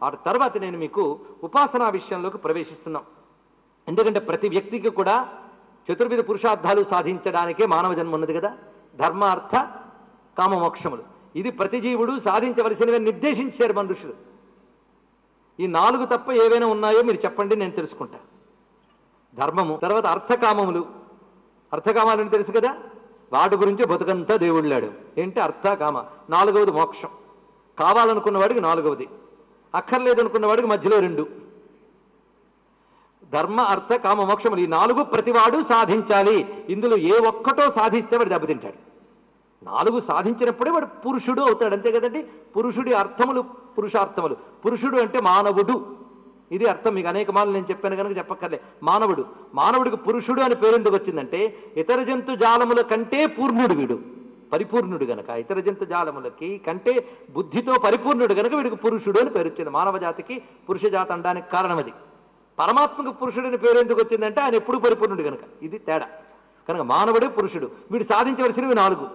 ఆ తర్వాత నేను మీకు ఉపాసనా విషయంలోకి ప్రవేశిస్తున్నాం. ఎందుకంటే ప్రతి వ్యక్తికి కూడా చతుర్విధ పురుషార్థాలు సాధించడానికే మానవ జన్మ ఉన్నది కదా. ధర్మ, అర్థ, కామ, మోక్షములు. ఇది ప్రతి జీవుడు సాధించవలసినవి నిర్దేశించారు మన ఋషులు. ఈ 4 తప్ప ఏవైనా ఉన్నాయో మీరు చెప్పండి, నేను తెలుసుకుంటా. ధర్మము, తర్వాత అర్థకామములు. అర్థకామాలని తెలుసు కదా, వాటి గురించి బతుకంతా దేవుళ్ళాడు. ఏంటి? అర్థ, కామ. 4వది మోక్షం. కావాలనుకున్న వాడికి 4వది, అక్కర్లేదు అనుకున్న వాడికి మధ్యలో 2. ధర్మ, అర్థ, కామ, మోక్షములు. ఈ 4 ప్రతివాడు సాధించాలి. ఇందులో ఏ ఒక్కటో సాధిస్తే వాడు దెబ్బతింటాడు. 4 సాధించినప్పుడే వాడు పురుషుడు అవుతాడు, అంతే కదండి. పురుషుడి అర్థములు పురుషార్థములు. పురుషుడు అంటే మానవుడు, ఇది అర్థం. మీకు అనేక మార్లు నేను చెప్పాను కనుక చెప్పక్కర్లే. మానవుడు. మానవుడికి పురుషుడు అని పేరు ఎందుకు వచ్చిందంటే ఇతర జంతు జాలముల కంటే పూర్ణుడు వీడు, పరిపూర్ణుడు గనక. ఇతర జంతు జాలములకి కంటే బుద్ధితో పరిపూర్ణుడు గనక వీడికి పురుషుడు అని పేరు వచ్చింది. మానవ జాతికి పురుష జాతి అనడానికి కారణం అది. పరమాత్మకు పురుషుడిని పేరు ఎందుకు వచ్చిందంటే ఆయన ఎప్పుడు పరిపూర్ణుడు గనక. ఇది తేడా. కనుక మానవుడే పురుషుడు. వీడు సాధించవలసినవి 4.